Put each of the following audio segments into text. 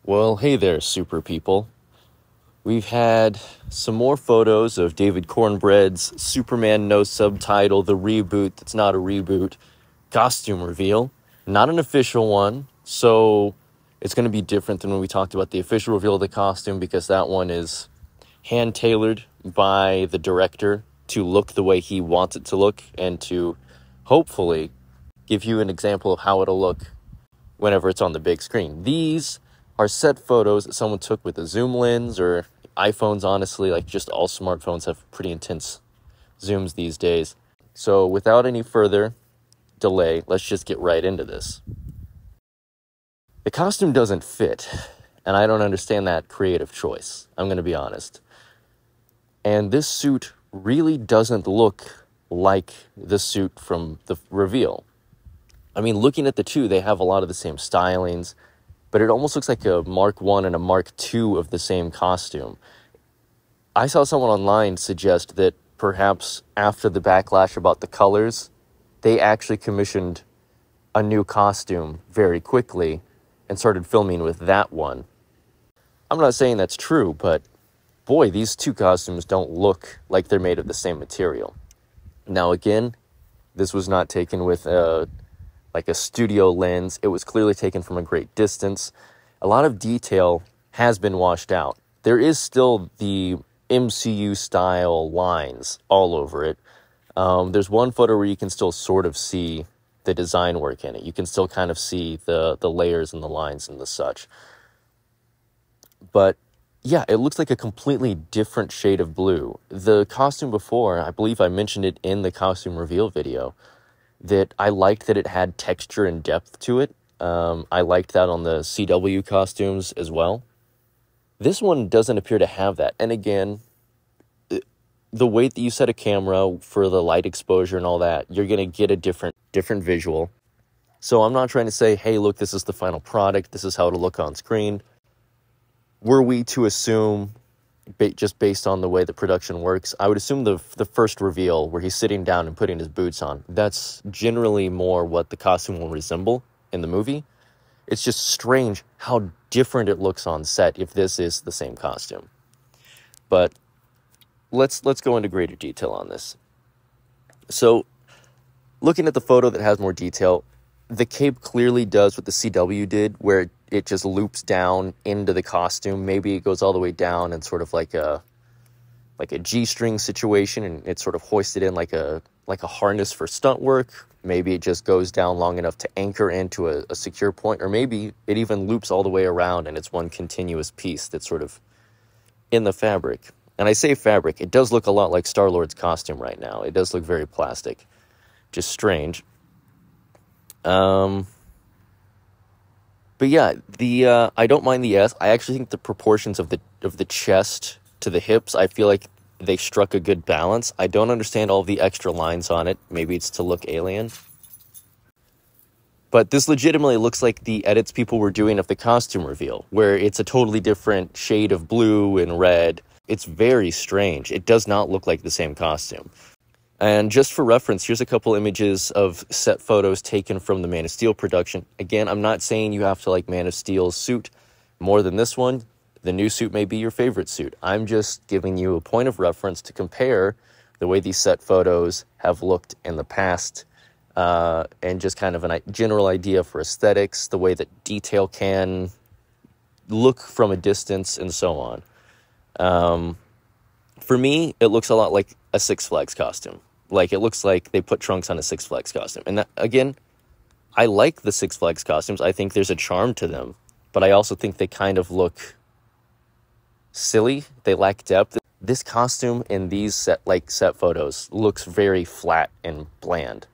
Well, hey there, super people. We've had some more photos of David Cornbread's Superman No Subtitle, the reboot that's not a reboot, costume reveal. Not an official one, so it's going to be different than when we talked about the official reveal of the costume because that one is hand-tailored by the director to look the way he wants it to look and to hopefully give you an example of how it'll look whenever it's on the big screen. These are set photos that someone took with a zoom lens, or iPhones, honestly, like just all smartphones have pretty intense zooms these days. So without any further delay, let's just get right into this. The costume doesn't fit, and I don't understand that creative choice. I'm going to be honest. And this suit really doesn't look like the suit from the reveal. I mean, looking at the two, they have a lot of the same stylings, but it almost looks like a Mark I and a Mark II of the same costume. I saw someone online suggest that perhaps after the backlash about the colors, they actually commissioned a new costume very quickly and started filming with that one. I'm not saying that's true, but boy, these two costumes don't look like they're made of the same material. Now again, this was not taken with a studio lens. It was clearly taken from a great distance. A lot of detail has been washed out. There is still the MCU style lines all over it. There's one photo where you can still sort of see the design work in it. You can still kind of see the layers and the lines and the such. But yeah, it looks like a completely different shade of blue. The costume before, I believe I mentioned it in the costume reveal video, that I liked that it had texture and depth to it. I liked that on the CW costumes as well. This one doesn't appear to have that. And again, the way that you set a camera for the light exposure and all that, you're going to get a different visual. So I'm not trying to say, hey, look, this is the final product. This is how it'll look on screen. Were we to assume, just based on the way the production works, I would assume the first reveal where he's sitting down and putting his boots on, that's generally more what the costume will resemble in the movie. It's just strange how different it looks on set if this is the same costume. But let's go into greater detail on this. So, looking at the photo that has more detail, the cape clearly does what the CW did, where it just loops down into the costume. Maybe it goes all the way down and sort of like a G-string situation, and it's sort of hoisted in like a harness for stunt work. Maybe it just goes down long enough to anchor into a secure point, or maybe it even loops all the way around and it's one continuous piece that's sort of in the fabric. And I say fabric, it does look a lot like Star-Lord's costume right now. It does look very plastic, just strange. But yeah, I don't mind the S. I actually think the proportions of the chest to the hips, I feel like they struck a good balance. I don't understand all of the extra lines on it. Maybe it's to look alien. But this legitimately looks like the edits people were doing of the costume reveal, where it's a totally different shade of blue and red. It's very strange. It does not look like the same costume. And just for reference, here's a couple images of set photos taken from the Man of Steel production. Again, I'm not saying you have to like Man of Steel's suit more than this one. The new suit may be your favorite suit. I'm just giving you a point of reference to compare the way these set photos have looked in the past, and just kind of a general idea for aesthetics, the way that detail can look from a distance, and so on. For me, it looks a lot like a Six Flags costume. Like, it looks like they put trunks on a Six Flags costume. And that, again, I like the Six Flags costumes. I think there's a charm to them. But I also think they kind of look silly. They lack depth. This costume in these set photos looks very flat and bland,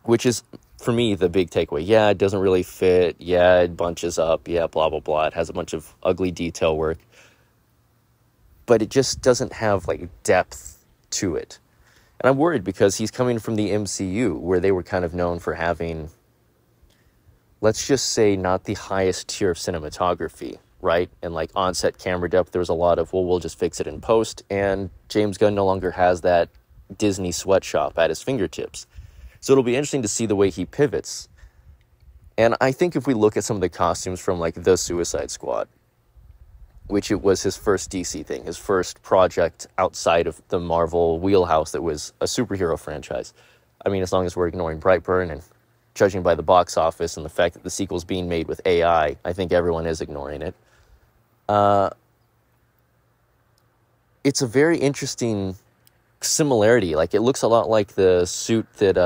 which is, for me, the big takeaway. Yeah, it doesn't really fit. Yeah, it bunches up. Yeah, blah, blah, blah. It has a bunch of ugly detail work. But it just doesn't have, like, depth to it. And I'm worried because he's coming from the MCU, where they were kind of known for having, let's just say, not the highest tier of cinematography, right? And, like, on-set camera depth, there was a lot of, well, we'll just fix it in post. And James Gunn no longer has that Disney sweatshop at his fingertips. So it'll be interesting to see the way he pivots. And I think if we look at some of the costumes from like the Suicide Squad, which it was his first DC thing, his first project outside of the Marvel wheelhouse that was a superhero franchise. I mean, as long as we're ignoring Brightburn and judging by the box office and the fact that the sequel's being made with AI, I think everyone is ignoring it. It's a very interesting similarity. Like, it looks a lot like the suit that,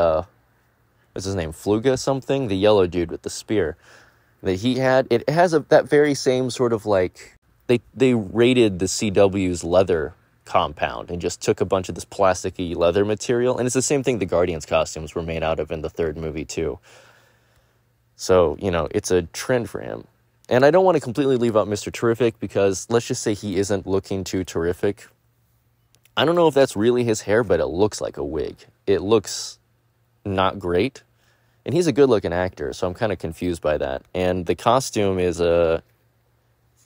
what's his name, Fluga something? The yellow dude with the spear that he had. It has that very same sort of like, they raided the CW's leather compound and just took a bunch of this plasticky leather material. And it's the same thing the Guardians costumes were made out of in the third movie too. So, you know, it's a trend for him. And I don't want to completely leave out Mr. Terrific because let's just say he isn't looking too terrific. I don't know if that's really his hair, but it looks like a wig. It looks not great. And he's a good-looking actor, so I'm kind of confused by that. And the costume is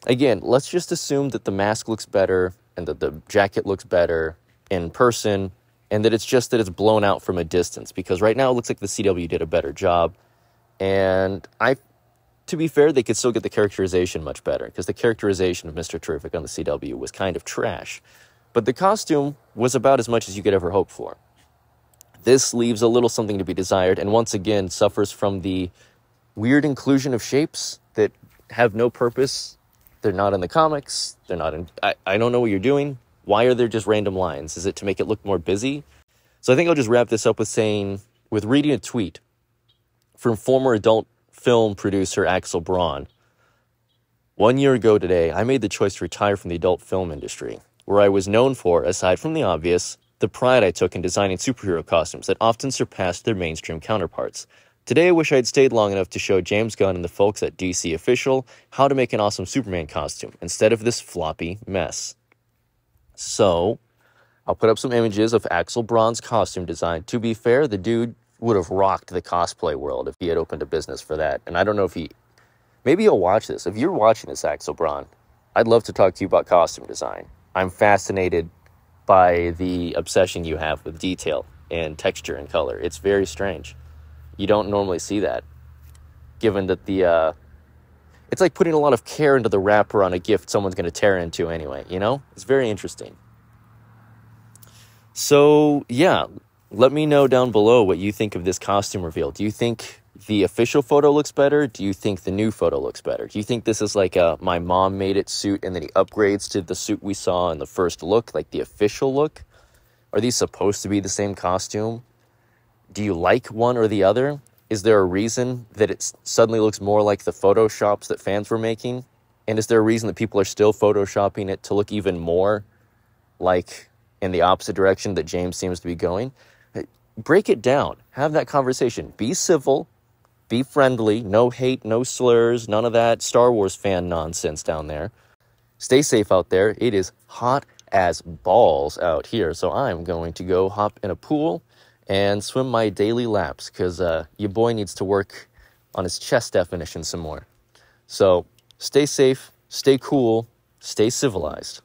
again, let's just assume that the mask looks better and that the jacket looks better in person and that it's just that it's blown out from a distance, because right now it looks like the CW did a better job. And to be fair, they could still get the characterization much better, because the characterization of Mr. Terrific on the CW was kind of trash. But the costume was about as much as you could ever hope for. This leaves a little something to be desired, and once again suffers from the weird inclusion of shapes that have no purpose. They're not in the comics. They're not in... I don't know what you're doing. Why are there just random lines? Is it to make it look more busy? So I think I'll just wrap this up with reading a tweet from former adult film producer Axel Braun. 1 year ago today, I made the choice to retire from the adult film industry, where I was known for, aside from the obvious, the pride I took in designing superhero costumes that often surpassed their mainstream counterparts. Today, I wish I had stayed long enough to show James Gunn and the folks at DC Official how to make an awesome Superman costume instead of this floppy mess. So, I'll put up some images of Axel Braun's costume design. To be fair, the dude would have rocked the cosplay world if he had opened a business for that. And I don't know if maybe he'll watch this. If you're watching this, Axel Braun, I'd love to talk to you about costume design. I'm fascinated by the obsession you have with detail and texture and color. It's very strange. You don't normally see that, given that it's like putting a lot of care into the wrapper on a gift someone's going to tear into anyway, you know? It's very interesting. So, yeah, let me know down below what you think of this costume reveal. Do you think the official photo looks better? Do you think the new photo looks better? Do you think this is like a my mom made it suit and then he upgrades to the suit we saw in the first look, like the official look? Are these supposed to be the same costume? Do you like one or the other? Is there a reason that it suddenly looks more like the Photoshops that fans were making? And is there a reason that people are still Photoshopping it to look even more like in the opposite direction that James seems to be going? Break it down. Have that conversation. Be civil. Be friendly. No hate, no slurs, none of that Star Wars fan nonsense down there. Stay safe out there. It is hot as balls out here, so I'm going to go hop in a pool and swim my daily laps, because your boy needs to work on his chest definition some more. So stay safe, stay cool, stay civilized.